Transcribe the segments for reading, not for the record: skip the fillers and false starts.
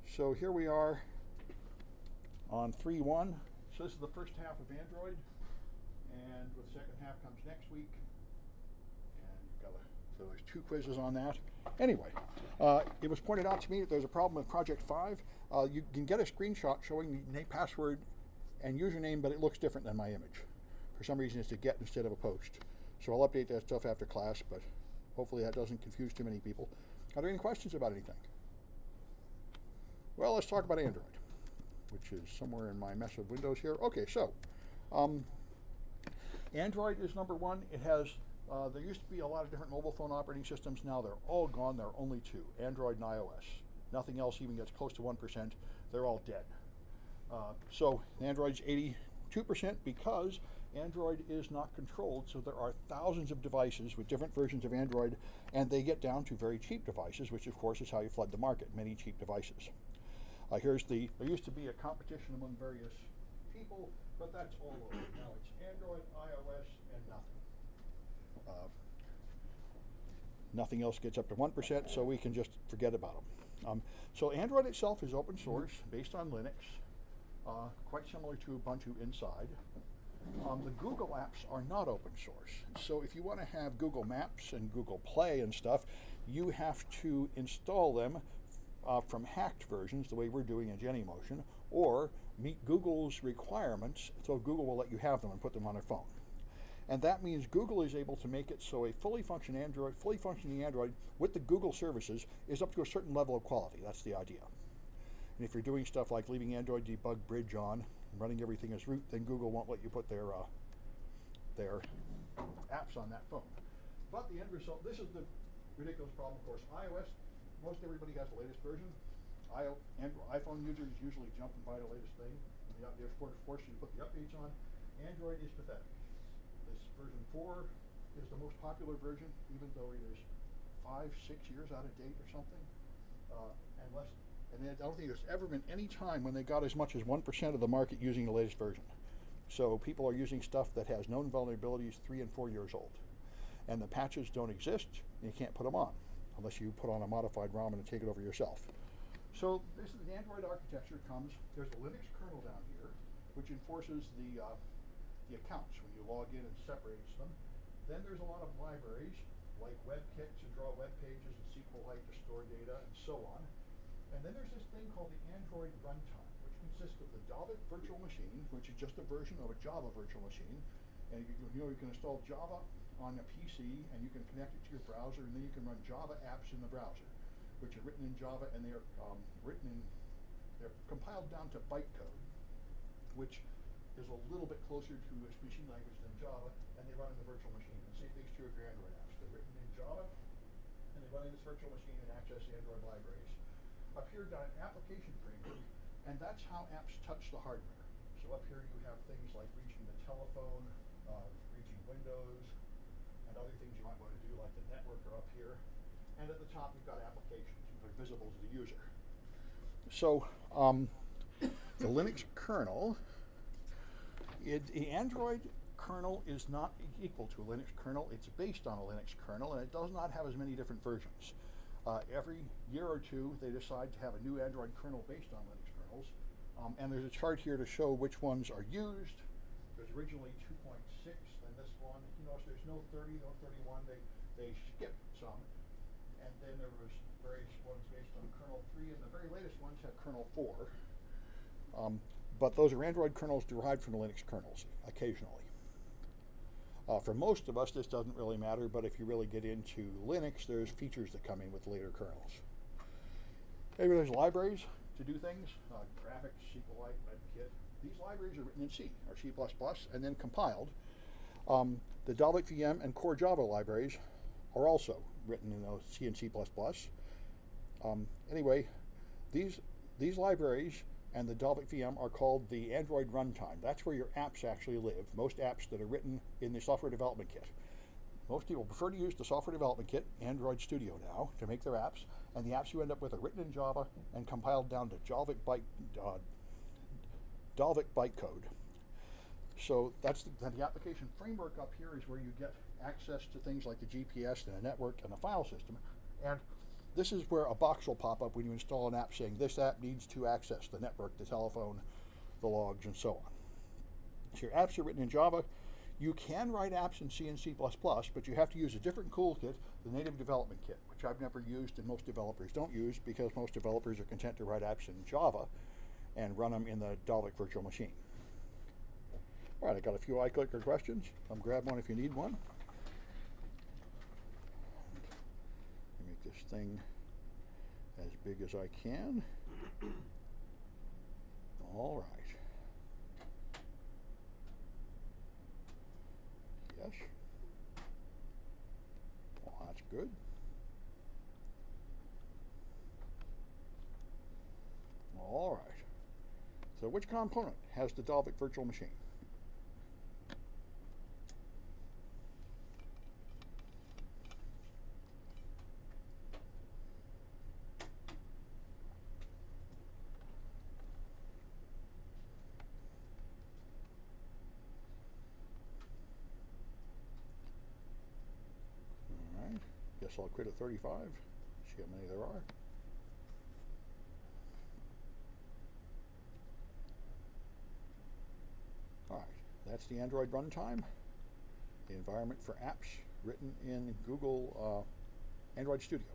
So here we are on 3.1. So this is the first half of Android, and the second half comes next week. And you've got so there's 2 quizzes on that. Anyway, it was pointed out to me that there's a problem with Project 5. You can get a screenshot showing the password and username, but it looks different than my image. For some reason, it's a get instead of a post. So I'll update that stuff after class, but hopefully that doesn't confuse too many people. Are there any questions about anything? Well, let's talk about Android, which is somewhere in my mess of windows here. Okay, so Android is number 1. It has, there used to be a lot of different mobile phone operating systems. Now they're all gone. There are only 2, Android and iOS. Nothing else even gets close to 1%. They're all dead. So Android's 82% because Android is not controlled, so there are thousands of devices with different versions of Android, and they get down to very cheap devices, which of course is how you flood the market, many cheap devices. There used to be a competition among various people, but that's all over. Now it's Android, iOS, and nothing. Nothing else gets up to 1%, so we can just forget about them. So Android itself is open source, based on Linux, quite similar to Ubuntu inside. The Google apps are not open source. So if you want to have Google Maps and Google Play and stuff, you have to install them from hacked versions, the way we're doing in Genymotion, or meet Google's requirements, so Google will let you have them and put them on their phone. And that means Google is able to make it so a fully functioning Android with the Google services is up to a certain level of quality. That's the idea. And if you're doing stuff like leaving Android Debug Bridge on and running everything as root, then Google won't let you put their apps on that phone. But the end result, this is the ridiculous problem, of course. iOS, most everybody has the latest version. iPhone users usually jump and buy the latest thing. They're forced you to put the updates on. Android is pathetic. This version 4 is the most popular version, even though it is 5-6 years out of date or something. And I don't think there's ever been any time when they got as much as 1% of the market using the latest version. So people are using stuff that has known vulnerabilities 3 and 4 years old. And the patches don't exist, and you can't put them on, unless you put on a modified ROM and take it over yourself. So this is the Android architecture there's a Linux kernel down here, which enforces the accounts when you log in and separates them. Then there's a lot of libraries, like WebKit to draw web pages and SQLite to store data and so on. And then there's this thing called the Android runtime, which consists of the Dalvik virtual machine, which is just a version of a Java virtual machine. And you can install Java on a PC, and you can connect it to your browser, and then you can run Java apps in the browser, which are written in Java, and they're compiled down to bytecode, which is a little bit closer to a machine language than Java, and they run in the virtual machine. And same thing's true of your Android apps. They're written in Java, and they run in this virtual machine and access the Android libraries. Up here, got an application framework, and that's how apps touch the hardware. So up here, you have things like reaching the telephone, reaching Windows, and other things you might want to do, like the network, are up here. And at the top, you've got applications, which are visible to the user. So the Linux kernel, the Android kernel is not equal to a Linux kernel. It's based on a Linux kernel, and it does not have as many different versions. Every year or 2, they decide to have a new Android kernel based on Linux kernels. And there's a chart here to show which ones are used. There's originally 2.6, then this one. You notice there's no 30, no 31. They skipped some. And then there was various ones based on kernel 3, and the very latest ones have kernel 4. But those are Android kernels derived from the Linux kernels, occasionally. For most of us, this doesn't really matter, but if you really get into Linux, there's features that come in with later kernels. Maybe there's libraries to do things, graphics, SQLite, WebKit. These libraries are written in C, or C++, and then compiled. The Dalvik VM and Core Java libraries are also written in C and C++. Anyway, these libraries and the Dalvik VM are called the Android runtime. That's where your apps actually live, most apps that are written in the software development kit. Most people prefer to use the software development kit, Android Studio now, to make their apps, and the apps you end up with are written in Java and compiled down to Dalvik bytecode. So that's the application framework up here is where you get access to things like the GPS and the network and the file system. And this is where a box will pop up when you install an app saying this app needs to access the network, the telephone, the logs, and so on. So your apps are written in Java. You can write apps in C and C++, but you have to use a different toolkit, the native development kit, which I've never used and most developers don't use because most developers are content to write apps in Java and run them in the Dalvik virtual machine. All right, I got a few iClicker questions. Come grab one if you need one. Let me make this thing as big as I can. All right. Yes. Well, that's good. All right. So which component has the Dalvik virtual machine? Guess I'll quit at 35, see how many there are. All right, that's the Android runtime, the environment for apps written in Google Android Studio.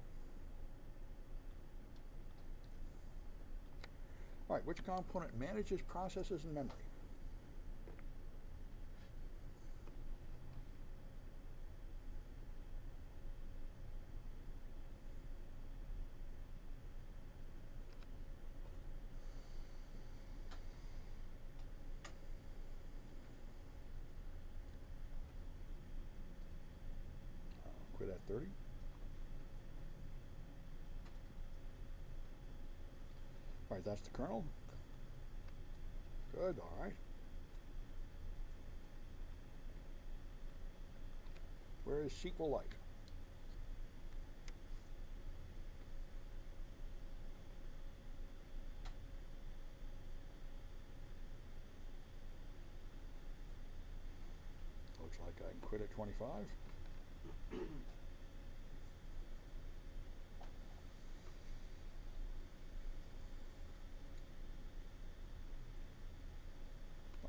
All right, which component manages processes and memory? Quit at 30. All right, that's the kernel. Good, all right. Where is SQLite? Looks like I can quit at 25.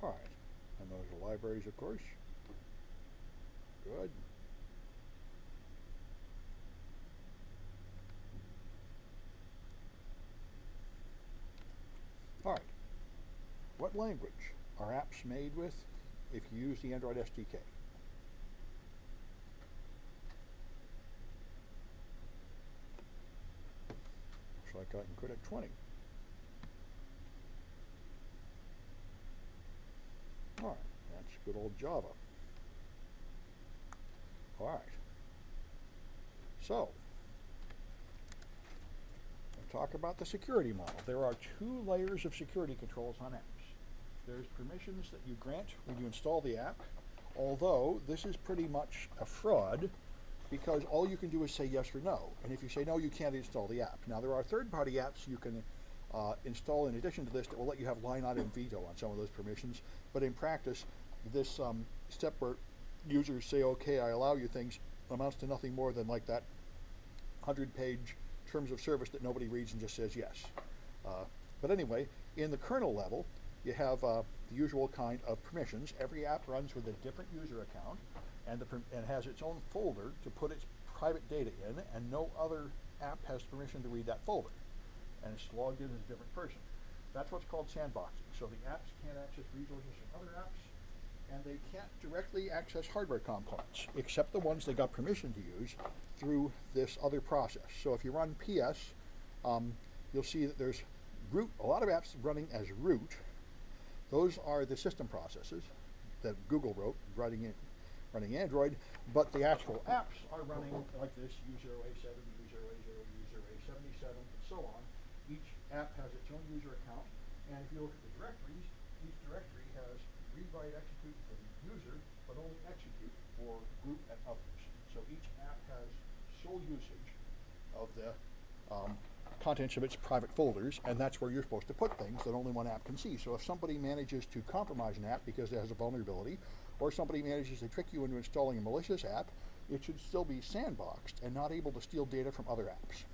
All right, and those are libraries, of course. Good. All right, what language are apps made with if you use the Android SDK? Looks like I can quit at 20. All right, that's good old Java. All right. So, we'll talk about the security model. There are two layers of security controls on apps. There's permissions that you grant when you install the app, although this is pretty much a fraud because all you can do is say yes or no. And if you say no, you can't install the app. Now, there are third-party apps you can install in addition to this that will let you have line item veto on some of those permissions. But in practice, this step where users say, okay, I allow you things, amounts to nothing more than like that 100-page terms of service that nobody reads and just says yes. But anyway, in the kernel level, you have the usual kind of permissions. Every app runs with a different user account and has its own folder to put its private data in, and no other app has permission to read that folder. And it's logged in as a different person. That's what's called sandboxing. So the apps can't access resources from other apps, and they can't directly access hardware components, except the ones they got permission to use through this other process. So if you run PS, you'll see that there's root, a lot of apps running as root. Those are the system processes that Google wrote, running Android, but the actual apps are running like this, U0A7, U0A0, U0A77, and so on. Each app has its own user account, and if you look at the directories, each directory has read, write, execute for the user, but only execute for group and others. So each app has sole usage of the contents of its private folders, and that's where you're supposed to put things that only one app can see. So if somebody manages to compromise an app because it has a vulnerability, or somebody manages to trick you into installing a malicious app, it should still be sandboxed and not able to steal data from other apps.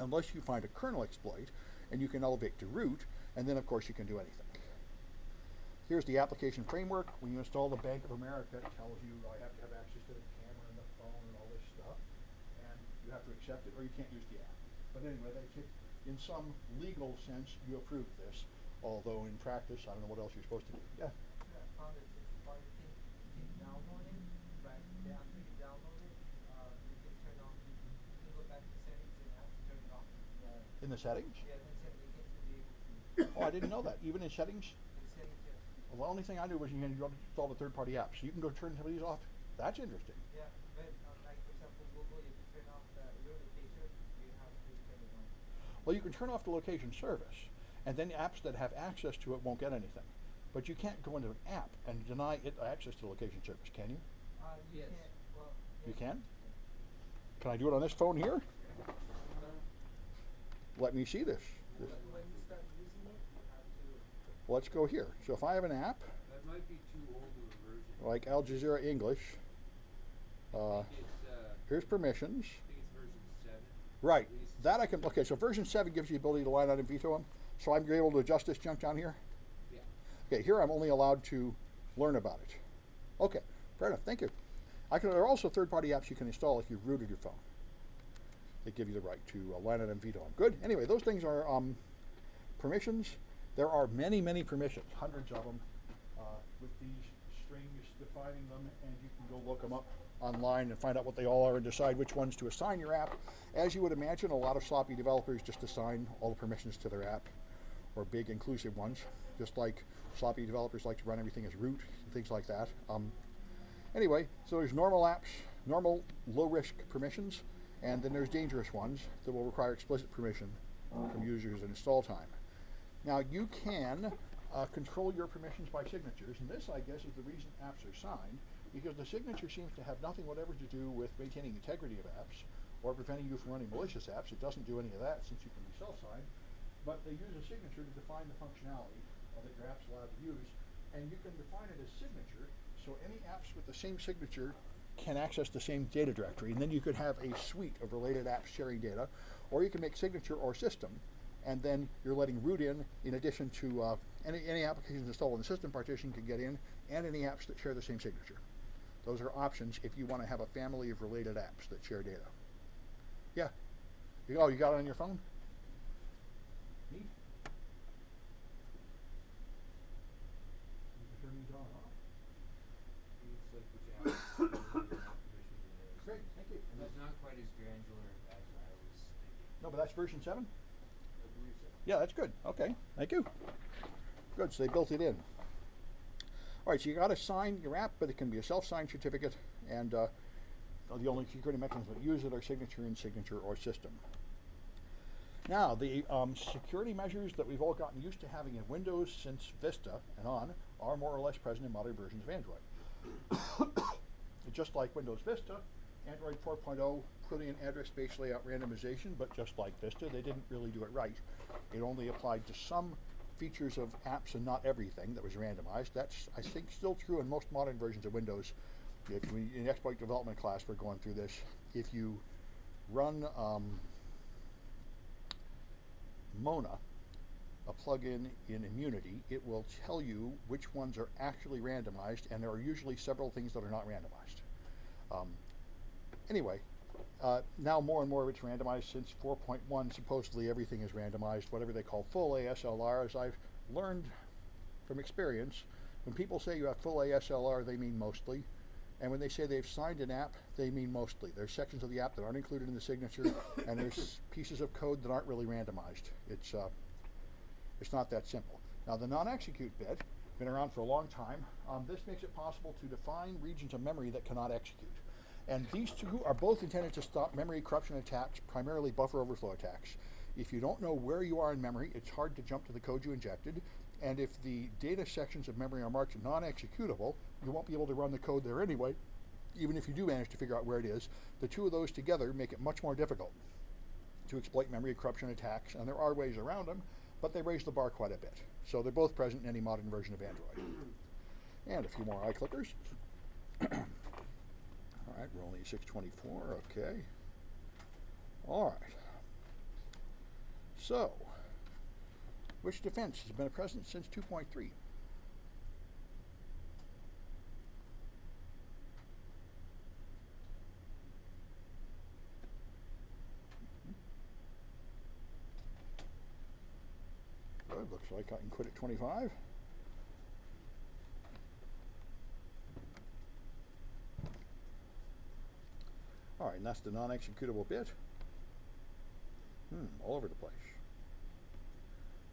unless you find a kernel exploit, and you can elevate to root, and then of course you can do anything. Here's the application framework. When you install the Bank of America, it tells you I have to have access to the camera and the phone and all this stuff, and you have to accept it or you can't use the app. But anyway, in some legal sense, you approve this, although in practice, I don't know what else you're supposed to do. Yeah? I found it, it's part you can download it, right? After you download it, you can turn on, you can go back to settings and have to turn it off. In the settings? Yeah, in settings, you can be able to. Oh, I didn't know that. Even in settings? In settings, yes. Well, the only thing I knew was you had to install the third-party apps. So you can go turn some of these off. That's interesting. Yeah, but like for example, Google, if you turn off the alert location, you have to turn it on. Well, you can turn off the location service, and then apps that have access to it won't get anything. But you can't go into an app and deny it access to the location service, can you? You Yes. can't, well, You can? Can I do it on this phone here? Let me see this. when you start using it, you have to. Let's go here. So if I have an app, That might be too old of a version. like Al Jazeera English, I think it's, here's permissions. I think it's version 7. Right. At least. That I can, okay, so version 7 gives you the ability to line out and veto them. So I'm able to adjust this junk down here? Yeah. Okay, here I'm only allowed to learn about it. Okay, fair enough, thank you. There are also third-party apps you can install if you've rooted your phone. They give you the right to line out and veto them. Good, anyway, those things are permissions. There are many, many permissions, hundreds of them, with these strings defining them, and you can go look them up online and find out what they all are and decide which ones to assign your app. As you would imagine, a lot of sloppy developers just assign all the permissions to their app, or big inclusive ones, just like sloppy developers like to run everything as root, and things like that. Anyway, so there's normal apps, normal low-risk permissions, and then there's dangerous ones that will require explicit permission from users and install time. Now you can control your permissions by signatures, and this, I guess, is the reason apps are signed, because the signature seems to have nothing whatever to do with maintaining integrity of apps or preventing you from running malicious apps. It doesn't do any of that since you can be self-signed, but they use a signature to define the functionality that your app's allowed to use, and you can define it as signature, so any apps with the same signature can access the same data directory, and then you could have a suite of related apps sharing data, or you can make signature or system, and then you're letting root in addition to any applications installed on the system partition can get in, and any apps that share the same signature. Those are options if you want to have a family of related apps that share data. Yeah. You got it on your phone? Neat. You can turn these on and off. It's like which app permissions in there. Great, thank you. And it's not quite as granular as I was thinking. No, but that's version 7? I believe so. Yeah, that's good. Okay, thank you. Good, so they built it in. All right, so you got to sign your app, but it can be a self-signed certificate, and the only security mechanisms that use it are signature and signature or system. Now, the security measures that we've all gotten used to having in Windows since Vista and on are more or less present in modern versions of Android. Just like Windows Vista, Android 4.0 put in address space layout randomization, but just like Vista, they didn't really do it right. It only applied to some features of apps and not everything that was randomized. That's, I think, still true in most modern versions of Windows. If we, in exploit development class, we're going through this. If you run Mona, a plugin in Immunity, it will tell you which ones are actually randomized, and there are usually several things that are not randomized. Anyway, now more and more of it's randomized since 4.1. Supposedly everything is randomized, whatever they call full ASLR. As I've learned from experience, when people say you have full ASLR, they mean mostly. And when they say they've signed an app, they mean mostly. There's sections of the app that aren't included in the signature, and there's pieces of code that aren't really randomized. It's not that simple. Now the non-execute bit, been around for a long time. This makes it possible to define regions of memory that cannot execute. And these two are both intended to stop memory corruption attacks, primarily buffer overflow attacks. If you don't know where you are in memory, it's hard to jump to the code you injected. And if the data sections of memory are marked non-executable, you won't be able to run the code there anyway, even if you do manage to figure out where it is. The two of those together make it much more difficult to exploit memory corruption attacks, and there are ways around them, but they raise the bar quite a bit. So they're both present in any modern version of Android. And a few more eye clickers. All right, we're only 624, okay. All right. So, which defense has been present since 2.3? Good, looks like I can quit at 25. All right, and that's the non-executable bit. All over the place.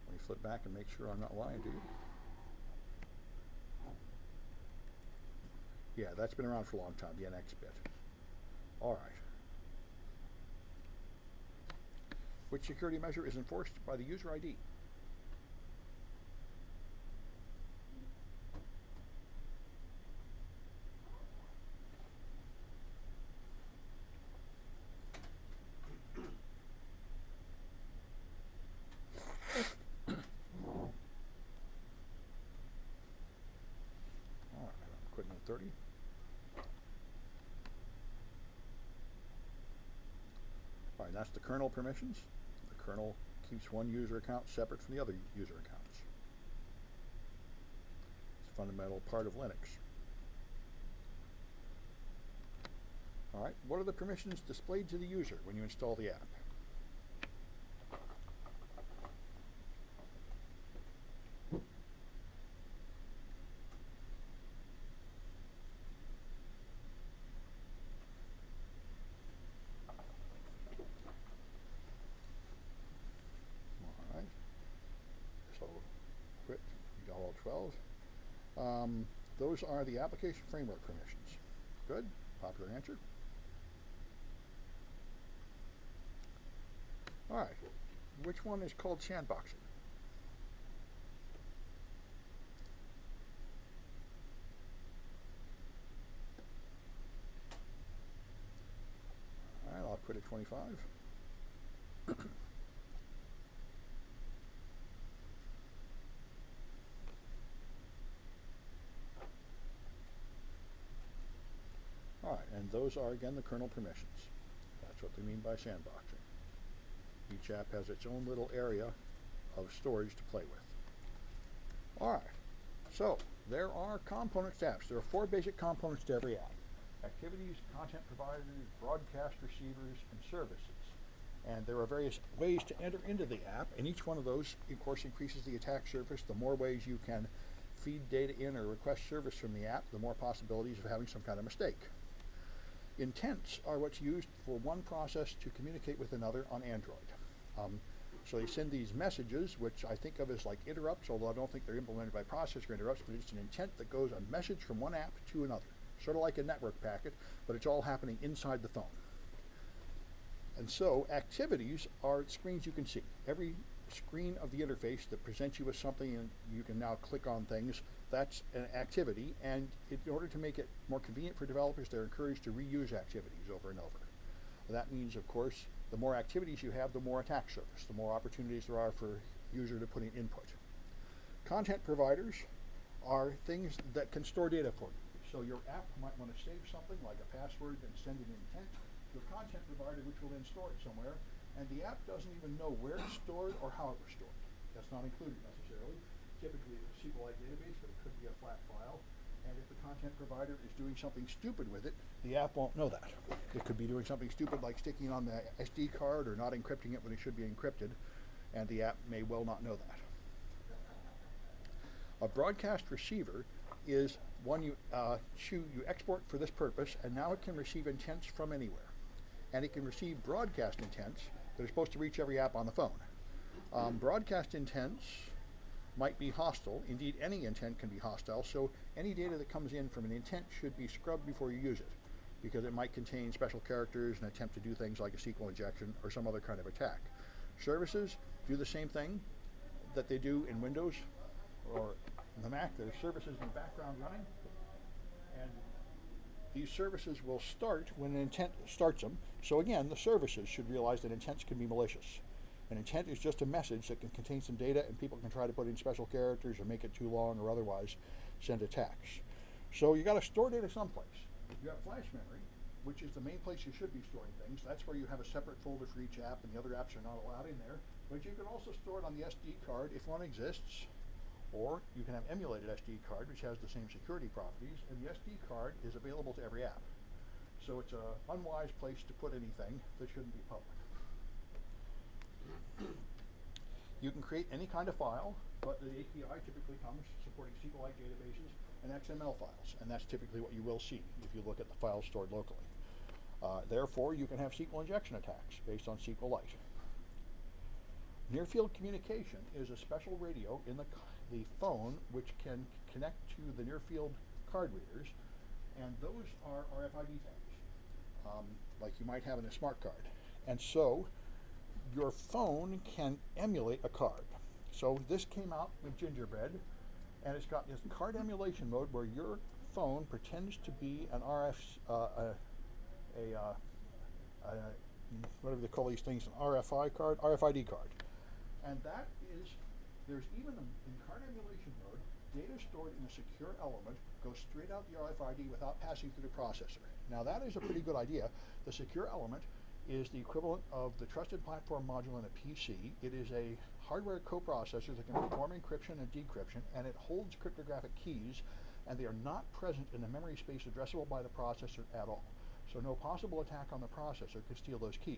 Let me flip back and make sure I'm not lying to you. Yeah, that's been around for a long time, the NX bit. All right. Which security measure is enforced by the user ID? All right, I'm quitting at 30. All right, that's the kernel permissions. The kernel keeps one user account separate from the other user accounts. It's a fundamental part of Linux. All right, what are the permissions displayed to the user when you install the app? Quit, you got all 12. Those are the application framework permissions. Good, popular answer. All right, which one is called sandboxing? All right, I'll quit at 25. All right, and those are again the kernel permissions. That's what they mean by sandboxing. Each app has its own little area of storage to play with. All right, so there are components to apps. There are 4 basic components to every app: activities, content providers, broadcast receivers, and services. And there are various ways to enter into the app, and each one of those, of course, increases the attack surface. The more ways you can feed data in or request service from the app, the more possibilities of having some kind of mistake. Intents are what's used for one process to communicate with another on Android. So they send these messages, which I think of as like interrupts, although I don't think they're implemented by processor interrupts, but it's an intent that goes a message from one app to another, sort of like a network packet, but it's all happening inside the phone. And so activities are screens you can see. Every screen of the interface that presents you with something and you can now click on things, that's an activity, and in order to make it more convenient for developers, they're encouraged to reuse activities over and over. That means, of course, the more activities you have, the more attack surface, the more opportunities there are for user to put in input. Content providers are things that can store data for you. So your app might want to save something like a password and send an intent to a content provider, which will then store it somewhere, and the app doesn't even know where it's stored or how it was stored. That's not included necessarily. Typically it's a SQLite database, but it could be a flat file. And if the content provider is doing something stupid with it, the app won't know that. It could be doing something stupid like sticking it on the SD card or not encrypting it when it should be encrypted, and the app may well not know that. A broadcast receiver is one you export for this purpose, and now it can receive intents from anywhere. And it can receive broadcast intents that are supposed to reach every app on the phone. Broadcast intents might be hostile. Indeed, any intent can be hostile, so any data that comes in from an intent should be scrubbed before you use it, because it might contain special characters and attempt to do things like a SQL injection or some other kind of attack. Services do the same thing that they do in Windows or in the Mac. There are services in the background running, and these services will start when an intent starts them. So again, the services should realize that intents can be malicious. An intent is just a message that can contain some data, and people can try to put in special characters or make it too long or otherwise send attacks. So you got to store data someplace. You have flash memory, which is the main place you should be storing things. That's where you have a separate folder for each app, and the other apps are not allowed in there. But you can also store it on the SD card if one exists, or you can have emulated SD card, which has the same security properties, and the SD card is available to every app. So it's an unwise place to put anything that shouldn't be public. You can create any kind of file, but the API typically comes supporting SQLite databases and XML files, and that's typically what you will see if you look at the files stored locally. Therefore, you can have SQL injection attacks based on SQLite. Near-field communication is a special radio in the phone which can connect to the near-field card readers, and those are RFID tags, like you might have in a smart card. And so, your phone can emulate a card. So this came out with Gingerbread, and it's got this card emulation mode where your phone pretends to be an whatever they call these things, an RFID card. And that is, there's even in card emulation mode, data stored in a secure element goes straight out the RFID without passing through the processor. Now that is a pretty good idea. The secure element is the equivalent of the trusted platform module in a PC. It is a hardware coprocessor that can perform encryption and decryption, and it holds cryptographic keys, and they are not present in the memory space addressable by the processor at all. So no possible attack on the processor could steal those keys.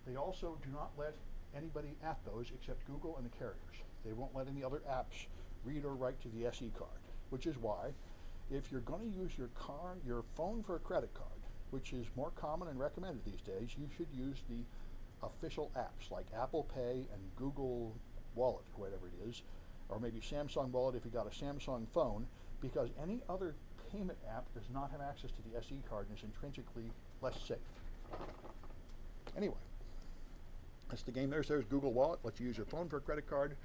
They also do not let anybody at those except Google and the carriers. They won't let any other apps read or write to the SE card, which is why if you're going to use your phone for a credit card, which is more common and recommended these days, you should use the official apps like Apple Pay and Google Wallet, whatever it is, or maybe Samsung Wallet if you got a Samsung phone, because any other payment app does not have access to the SE card and is intrinsically less safe. Anyway, that's the game. There's Google Wallet, lets you use your phone for a credit card,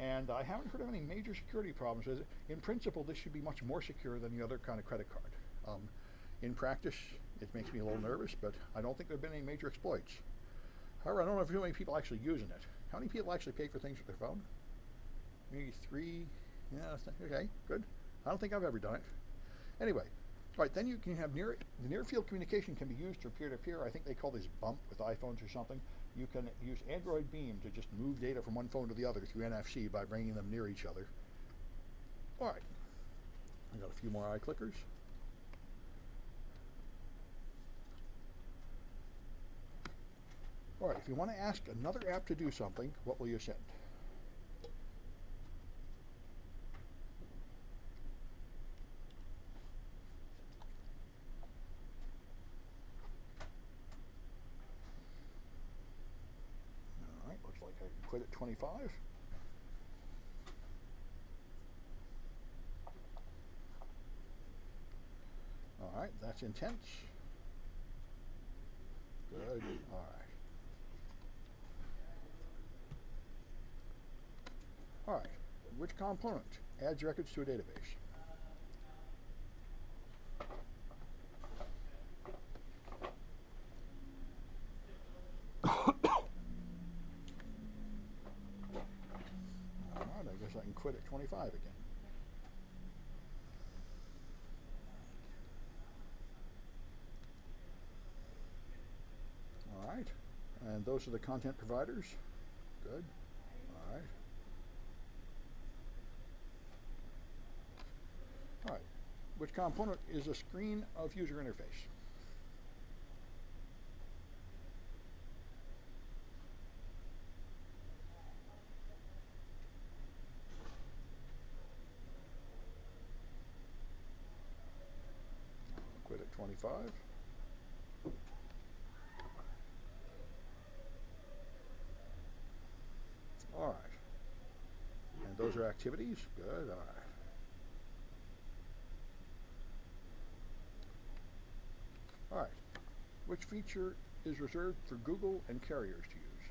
and I haven't heard of any major security problems with it. In principle, this should be much more secure than the other kind of credit card. In practice, it makes me a little nervous, but I don't think there have been any major exploits. However, I don't know if many people actually using it. How many people actually pay for things with their phone? Maybe 3? Yeah, okay, good. I don't think I've ever done it. Anyway, all right, then you can have the near-field communication can be used for peer-to-peer. I think they call this bump with iPhones or something. You can use Android Beam to just move data from one phone to the other through NFC by bringing them near each other. All right, I got a few more iClickers. All right, if you want to ask another app to do something, what will you send? All right, looks like I can quit at 25. All right, that's intense. Good, all right. All right, which component adds records to a database? All right, I guess I can quit at 25 again. All right, and those are the content providers. Good, all right. All right, which component is a screen of user interface? I'll quit at 25. All right, and those are activities? Good, all right. All right, which feature is reserved for Google and carriers to use?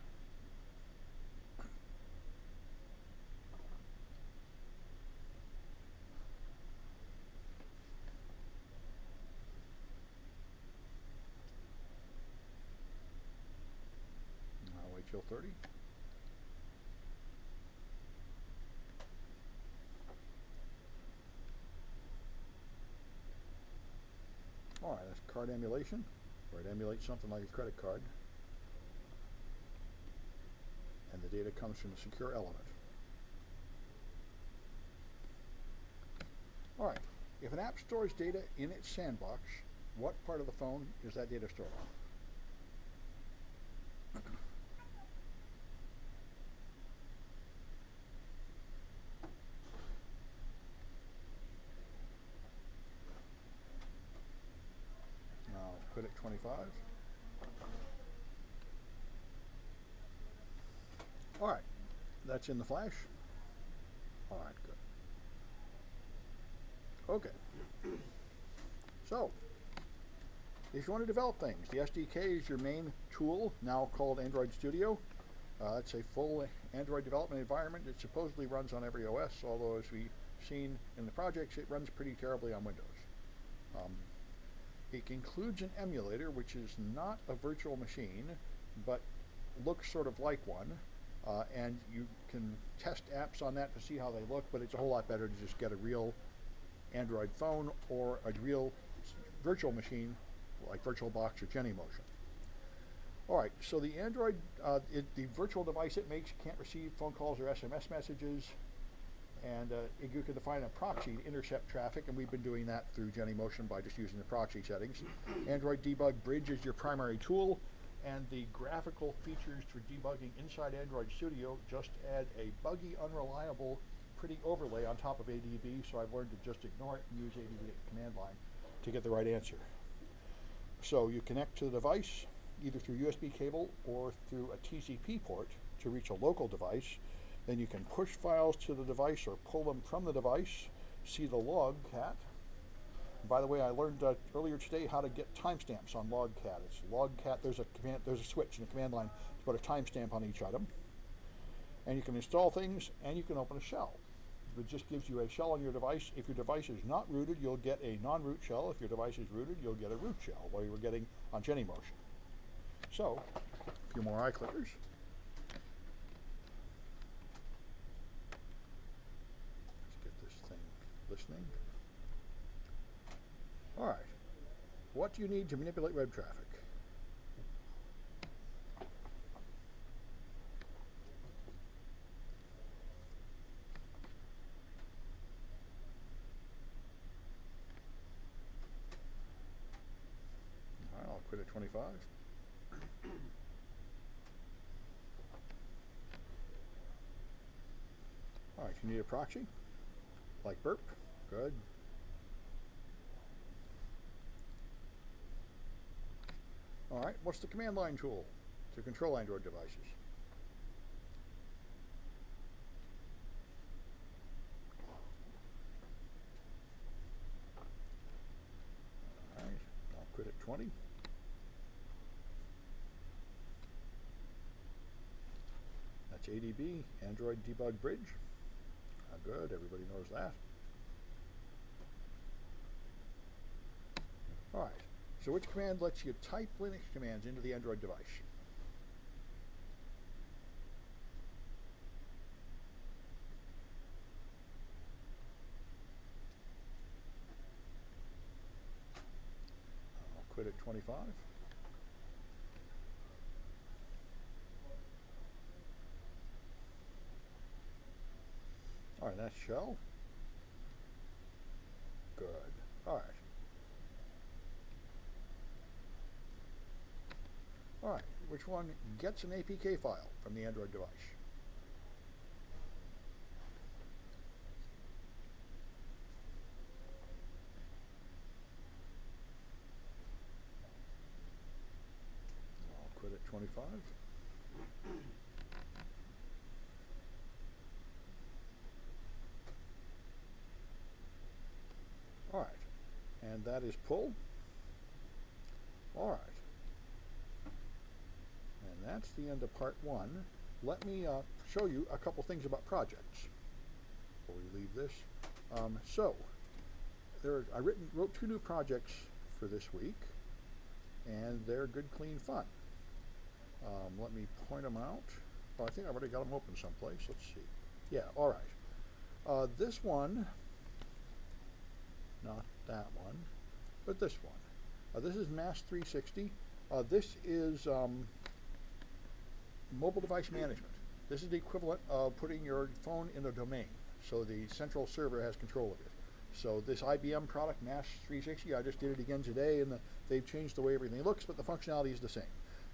I'll wait till 30. All right, that's card emulation, where it emulates something like a credit card. data comes from a secure element. All right, if an app stores data in its sandbox, what part of the phone is that data stored on? Now, quit at 25. All right, that's in the flash. All right, good. Okay. So, if you want to develop things, the SDK is your main tool, now called Android Studio. It's a full Android development environment. It supposedly runs on every OS, although as we've seen in the projects, it runs pretty terribly on Windows. It includes an emulator, which is not a virtual machine, but looks sort of like one. And you can test apps on that to see how they look, but it's a whole lot better to just get a real Android phone or a real virtual machine like VirtualBox or Genymotion. All right, so the Android, the virtual device it makes can't receive phone calls or SMS messages, and you can define a proxy to intercept traffic, and we've been doing that through Genymotion by just using the proxy settings. Android Debug Bridge is your primary tool, and the graphical features for debugging inside Android Studio just add a buggy, unreliable, pretty overlay on top of ADB, so I've learned to just ignore it and use ADB at the command line to get the right answer. So you connect to the device either through USB cable or through a TCP port to reach a local device. Then you can push files to the device or pull them from the device, see the logcat. By the way, I learned earlier today how to get timestamps on logcat. It's logcat, there's a switch in the command line to put a timestamp on each item. And you can install things, and you can open a shell. It just gives you a shell on your device. If your device is not rooted, you'll get a non-root shell. If your device is rooted, you'll get a root shell, what you were getting on Genymotion. So, a few more eye clickers. Let's get this thing listening. All right. What do you need to manipulate web traffic? All right, I'll quit at 25. All right, you need a proxy, like burp. Good. All right, what's the command line tool to control Android devices? All right, I'll quit at 20. That's ADB, Android Debug Bridge. Good, everybody knows that. All right. So which command lets you type Linux commands into the Android device? I'll quit at 25. All right, that's shell. Good. All right. All right, which one gets an APK file from the Android device? I'll quit at 25. All right, and that is pull. All right. And that's the end of part one. Let me show you a couple things about projects before we leave this. I wrote 2 new projects for this week, and they're good, clean fun. Let me point them out. Oh, I think I've already got them open someplace. Let's see. Yeah, all right. This one, not that one, but this one. This is Mass 360. This is mobile device management. This is the equivalent of putting your phone in a domain, so the central server has control of it. So this IBM product, NAS 360, I just did it again today, and they've changed the way everything looks, but the functionality is the same.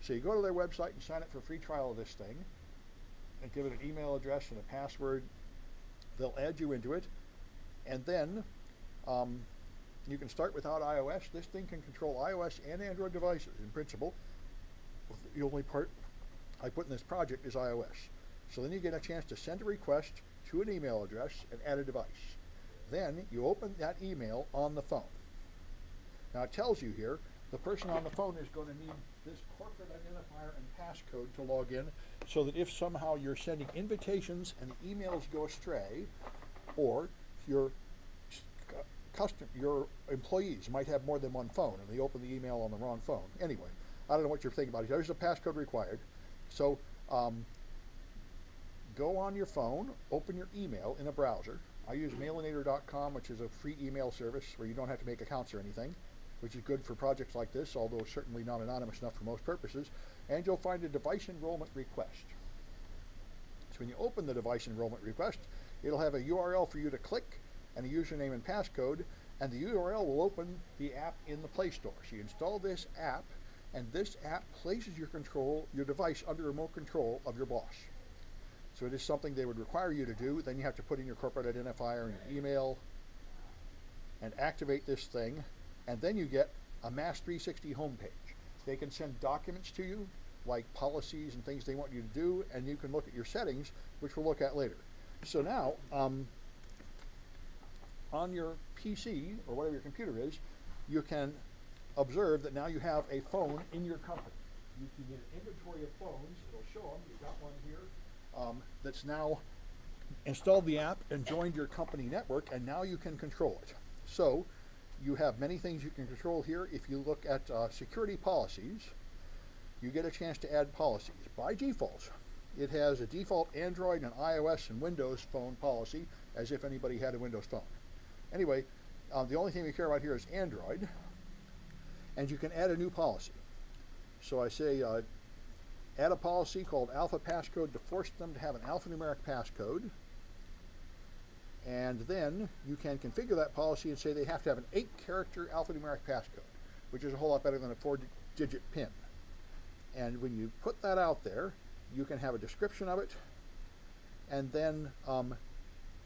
So you go to their website and sign up for a free trial of this thing, and give it an email address and a password. They'll add you into it, and then you can start without iOS. This thing can control iOS and Android devices in principle. The only part I put in this project is iOS. So then you get a chance to send a request to an email address and add a device. Then you open that email on the phone. Now it tells you here, the person on the phone is going to need this corporate identifier and passcode to log in, so that if somehow you're sending invitations and the emails go astray, or your employees might have more than one phone and they open the email on the wrong phone. Anyway, I don't know what you're thinking about. There's a passcode required. So go on your phone, open your email in a browser. I use Mailinator.com, which is a free email service where you don't have to make accounts or anything, which is good for projects like this, although certainly not anonymous enough for most purposes. And you'll find a device enrollment request. So when you open the device enrollment request, it'll have a URL for you to click and a username and passcode, and the URL will open the app in the Play Store. So you install this app, and this app places your device under remote control of your boss. So it is something they would require you to do. Then you have to put in your corporate identifier and your email and activate this thing, and then you get a Mass 360 homepage. They can send documents to you, like policies and things they want you to do, and you can look at your settings, which we'll look at later. So now, on your PC, or whatever your computer is, you can observe that now you have a phone in your company. You can get an inventory of phones. It'll show them. You've got one here that's now installed the app and joined your company network, and now you can control it. So you have many things you can control here. If you look at security policies, you get a chance to add policies. By default, it has a default Android and iOS and Windows phone policy, as if anybody had a Windows phone. Anyway, the only thing we care about here is Android, and you can add a new policy. So I say add a policy called alpha passcode to force them to have an alphanumeric passcode, and then you can configure that policy and say they have to have an 8-character alphanumeric passcode, which is a whole lot better than a 4-digit PIN. And when you put that out there, you can have a description of it, and then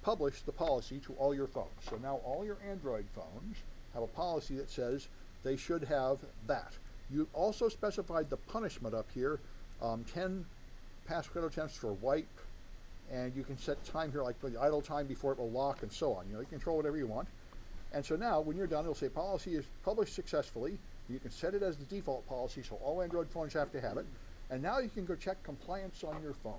publish the policy to all your phones. So now all your Android phones have a policy that says they should have that. You also specified the punishment up here, 10 passcode attempts for wipe, and you can set time here, like the idle time before it will lock and so on. You know, you control whatever you want. And so now when you're done, it'll say policy is published successfully. You can set it as the default policy, so all Android phones have to have it. And now you can go check compliance on your phone.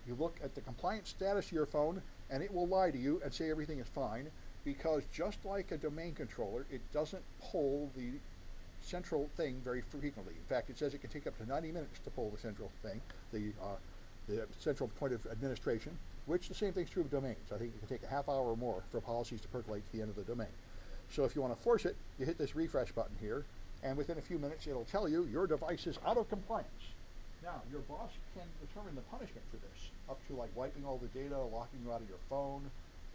You look at the compliance status of your phone, and it will lie to you and say everything is fine, because just like a domain controller, it doesn't pull the central thing very frequently. In fact, it says it can take up to 90 minutes to pull the central thing, the central point of administration, which the same thing's true of domains. I think it can take a half hour or more for policies to percolate to the end of the domain. So if you want to force it, you hit this refresh button here, and within a few minutes it'll tell you your device is out of compliance. Now, your boss can determine the punishment for this, up to like wiping all the data, locking you out of your phone,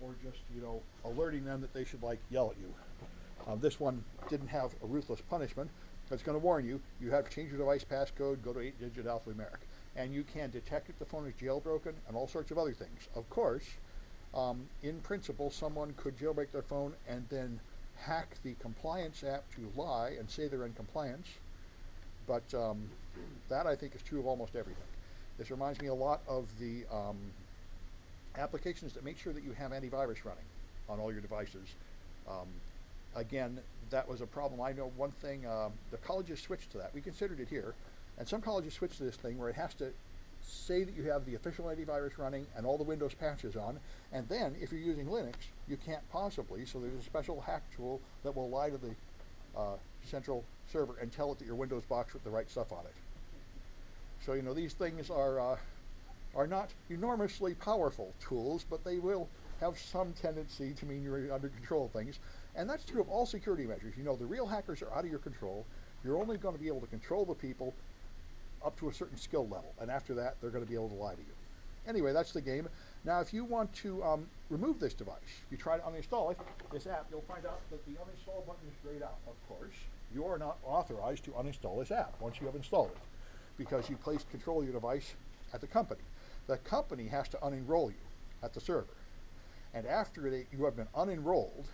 or just, you know, alerting them that they should like yell at you. This one didn't have a ruthless punishment, but it's going to warn you, you have to change your device passcode, go to 8-digit alphanumeric. And you can detect if the phone is jailbroken and all sorts of other things. Of course, in principle, someone could jailbreak their phone and then hack the compliance app to lie and say they're in compliance. But that, I think, is true of almost everything. This reminds me a lot of the applications that make sure that you have antivirus running on all your devices. Again, that was a problem. I know one thing, the colleges switched to that. We considered it here. And some colleges switched to this thing where it has to say that you have the official antivirus running and all the Windows patches on. And then, if you're using Linux, you can't possibly. So there's a special hack tool that will lie to the central server and tell it that your Windows box with the right stuff on it. So, you know, these things are not enormously powerful tools, but they will have some tendency to mean you're under control of things. And that's true of all security measures. You know, the real hackers are out of your control. You're only going to be able to control the people up to a certain skill level, and after that, they're going to be able to lie to you. Anyway, that's the game. Now, if you want to remove this device, you try to uninstall it, this app, you'll find out that the uninstall button is grayed out. Of course, you are not authorized to uninstall this app once you have installed it, because you placed control of your device at the company. The company has to unenroll you at the server. And after you have been unenrolled,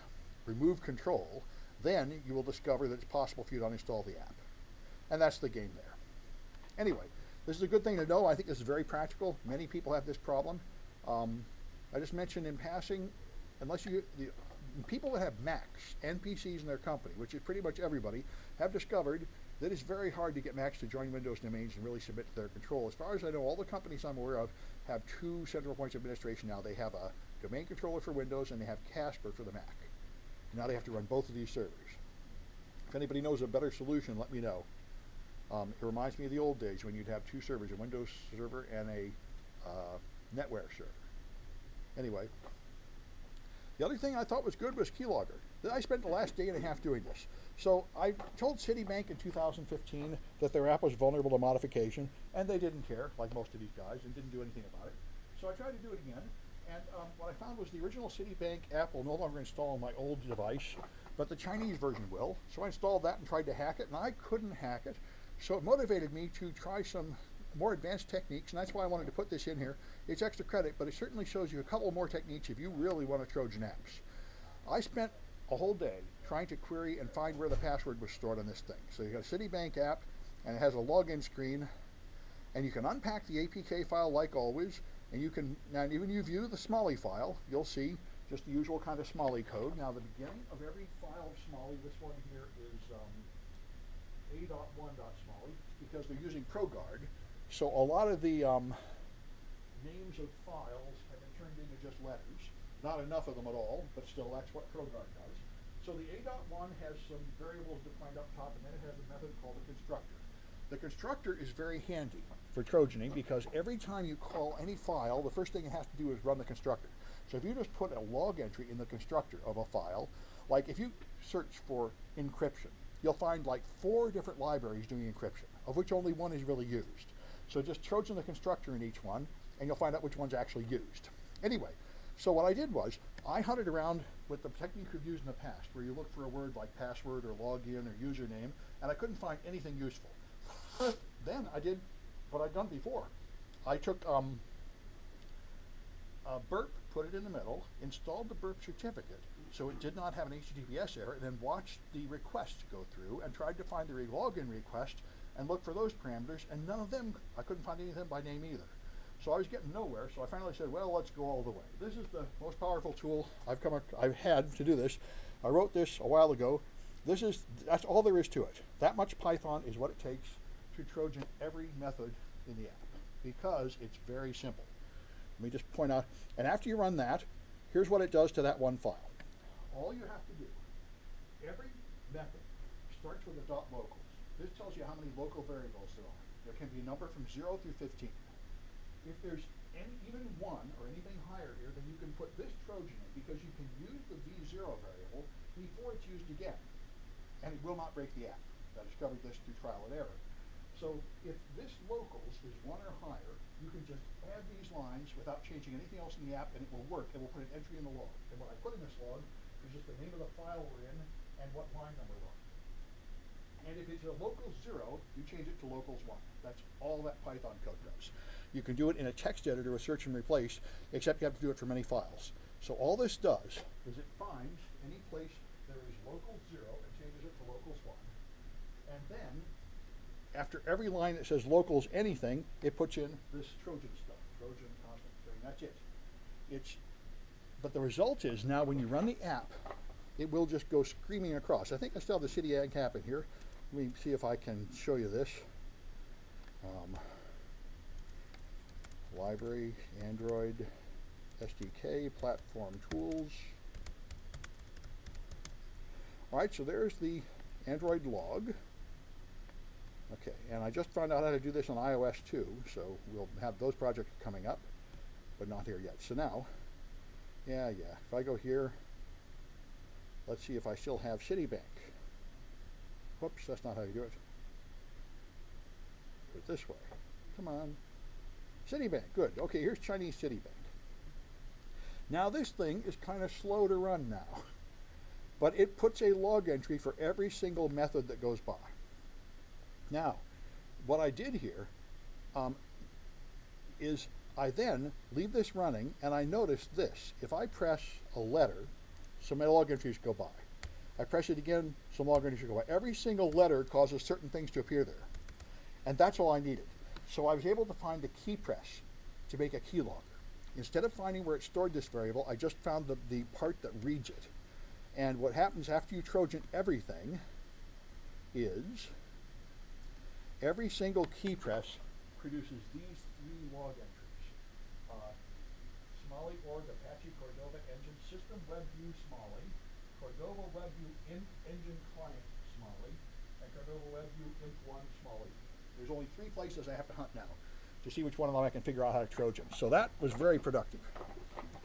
remove control, then you will discover that it's possible for you to uninstall the app. And that's the game there. Anyway, this is a good thing to know. I think this is very practical. Many people have this problem. I just mentioned in passing, people that have Macs and PCs in their company, which is pretty much everybody, have discovered that it's very hard to get Macs to join Windows domains and really submit to their control. As far as I know, all the companies I'm aware of have two central points of administration now. They have a domain controller for Windows and they have Casper for the Mac. And now they have to run both of these servers. If anybody knows a better solution, let me know. It reminds me of the old days when you'd have two servers, a Windows server and a NetWare server. Anyway, the other thing I thought was good was Keylogger. I spent the last day and a half doing this. So I told Citibank in 2015 that their app was vulnerable to modification, and they didn't care, like most of these guys, and didn't do anything about it. So I tried to do it again, and what I found was the original Citibank app will no longer install on my old device, but the Chinese version will. So I installed that and tried to hack it, and I couldn't hack it. So it motivated me to try some more advanced techniques, and that's why I wanted to put this in here. It's extra credit, but it certainly shows you a couple more techniques if you really want to Trojan apps. I spent a whole day trying to query and find where the password was stored on this thing. So you got a Citibank app, and it has a login screen, and you can unpack the APK file like always, and you can, now even you view the Smalley file, you'll see just the usual kind of Smalley code. Now the beginning of every file of Smalley, this one here is a.1.smalley, because they're using ProGuard. So a lot of the names of files have been turned into just letters. Not enough of them at all, but still that's what ProGuard does. So the A.1 has some variables defined up top, and then it has a method called a constructor. The constructor is very handy for Trojaning because every time you call any file, the first thing it has to do is run the constructor. So if you just put a log entry in the constructor of a file, like if you search for encryption, you'll find like 4 different libraries doing encryption, of which only one is really used. So just Trojan the constructor in each one, and you'll find out which one's actually used. Anyway, so what I did was, I hunted around with the technique we've used in the past, where you look for a word like password or login or username, and I couldn't find anything useful. Then I did what I'd done before. I took burp, put it in the middle, installed the burp certificate, so it did not have an HTTPS error, and then watched the request go through and tried to find the login request and look for those parameters, and none of them, I couldn't find any of them by name either. So I was getting nowhere, so I finally said, well, let's go all the way. This is the most powerful tool I've had to do this. I wrote this a while ago. That's all there is to it. That much Python is what it takes to Trojan every method in the app, because it's very simple. Let me just point out, and after you run that, here's what it does to that one file. All you have to do, every method starts with a .locals. This tells you how many local variables there are. There can be a number from 0 through 15. If there's even 1 or anything higher here, then you can put this Trojan in, because you can use the v0 variable before it's used again, and it will not break the app. I discovered this through trial and error. So if this locals is 1 or higher, you can just add these lines without changing anything else in the app, and it will work, and we'll put an entry in the log. And what I put in this log is just the name of the file we're in and what line number we're on. And if it's a locals 0, you change it to locals 1. That's all that Python code does. You can do it in a text editor with search and replace, except you have to do it for many files. So all this does is it finds any place there is locals 0 and changes it to locals 1. And then, after every line that says locals anything, it puts in this Trojan stuff, Trojan constant string. That's it. But the result is now when you run the app, it will just go screaming across. I think I still have the Citibank app in here. Let me see if I can show you this. Library, Android, SDK, platform tools. All right, so there's the Android log. Okay, and I just found out how to do this on iOS too, so we'll have those projects coming up, but not here yet. So now, yeah, if I go here, let's see if I still have Citibank. Whoops, that's not how you do it. Do it this way. Come on. Citibank, good. Okay, here's Chinese Citibank. Now this thing is kind of slow to run now, but it puts a log entry for every single method that goes by. Now, what I did here is I then leave this running, and I notice this. If I press a letter, some log entries go by. I press it again, some log entries go by. Every single letter causes certain things to appear there. And that's all I needed. So I was able to find the key press to make a keylogger. Instead of finding where it stored this variable, I just found the part that reads it. And what happens after you Trojan everything is every single key press produces these 3 log entries. Smalley org Apache Cordova engine system WebView Smalley, Cordova WebView engine client Smalley, and Cordova WebView imp1 Smalley. There's only 3 places I have to hunt now to see which one of them I can figure out how to Trojan. So that was very productive.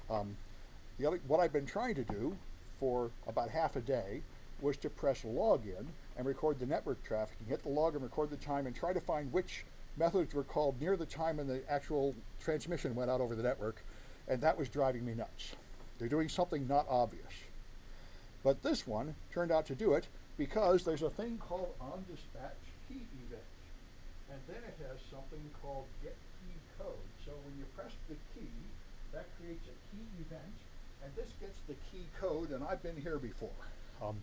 What I've been trying to do for about half a day was to press login and record the network traffic and hit the log and record the time and try to find which methods were called near the time when the actual transmission went out over the network, and that was driving me nuts. They're doing something not obvious. But this one turned out to do it because there's a thing called onDispatch key event. And then it has something called get key code. So when you press the key, that creates a key event, and this gets the key code, and I've been here before.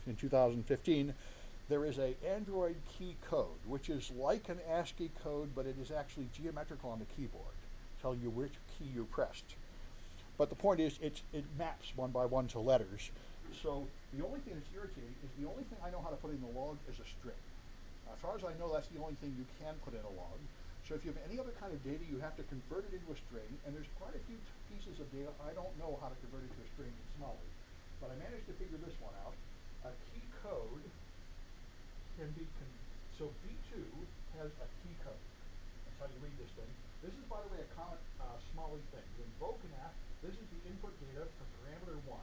In 2015, there is a Android key code, which is like an ASCII code, but it is actually geometrical on the keyboard, telling you which key you pressed. But the point is, it maps one by one to letters. So the only thing that's irritating is the only thing I know how to put in the log is a string. As far as I know, that's the only thing you can put in a log. So if you have any other kind of data, you have to convert it into a string, and there's quite a few pieces of data I don't know how to convert it to a string in Smalley. But I managed to figure this one out. A key code can be, so V2 has a key code. That's how you read this thing. This is, by the way, a common Smalley thing. You invoke an app, this is the input data for parameter 1,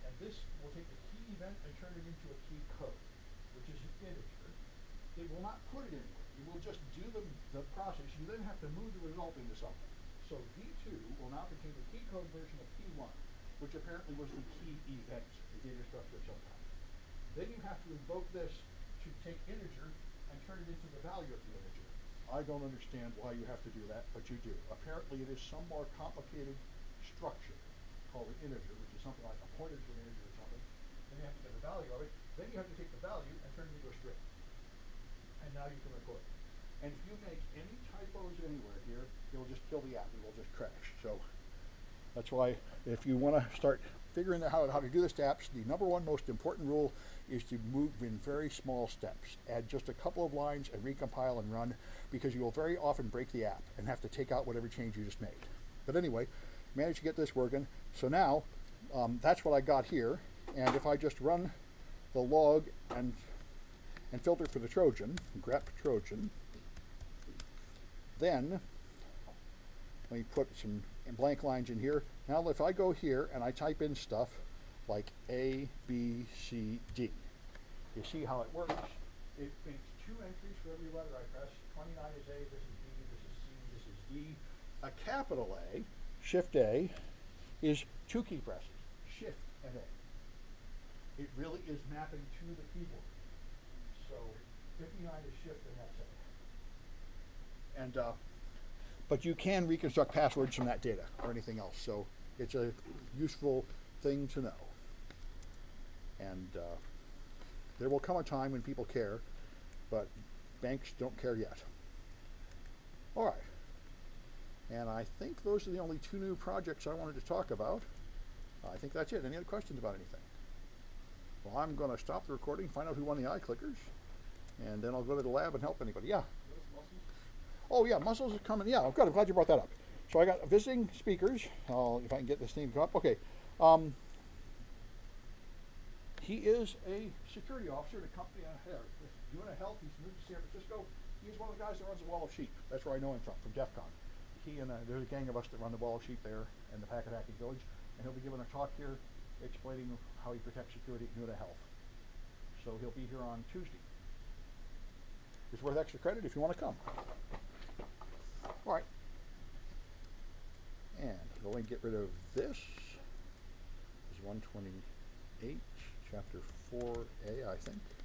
and this will take the key event and turn it into a key code, which is an integer. It will not put it anywhere. It will just do the process. You then have to move the result into something. So V2 will now contain the key code version of P1, which apparently was the key event, the data structure of some kind. Then you have to invoke this to take integer and turn it into the value of the integer. I don't understand why you have to do that, but you do. Apparently it is some more complicated structure called an integer, which is something like a pointer to an integer or something. Then you have to get the value of it. Then you have to take the value and turn it into a string. And now you can record. And if you make any typos anywhere here, it will just kill the app. It will just crash. So that's why if you want to start figuring out how to do this to apps, the number one most important rule is to move in very small steps. Add just a couple of lines and recompile and run, because you will very often break the app and have to take out whatever change you just made. But anyway, managed to get this working. So now that's what I got here. And if I just run the log and filter for the Trojan, grep Trojan, then let me put some blank lines in here. Now if I go here and I type in stuff like A, B, C, D, you see how it works. It makes 2 entries for every letter I press. 29 is A, this is B, this is C, this is D. A capital A, Shift A, is 2 key presses, Shift and A. It really is mapping to the keyboard. So 59 is Shift and that's A. And but you can reconstruct passwords from that data or anything else. So it's a useful thing to know. And there will come a time when people care, but banks don't care yet. All right. And I think those are the only 2 new projects I wanted to talk about. I think that's it. Any other questions about anything? Well, I'm going to stop the recording, find out who won the iClickers, and then I'll go to the lab and help anybody. Yeah? Oh, yeah, Muscles is coming. Yeah, good. I'm glad you brought that up. So I got visiting speakers. If I can get this thing to go up. Okay. He is a security officer at a company doing a health. He's moved to San Francisco. He's one of the guys that runs the Wall of Sheep. That's where I know him from DEF CON. He and there's a gang of us that run the Wall of Sheep there in the Packet Hacking Village. And he'll be giving a talk here explaining how he protects security at NUTA Health. So he'll be here on Tuesday. It's worth extra credit if you want to come. All right. go and get rid of this. This is 128, chapter 4A, I think.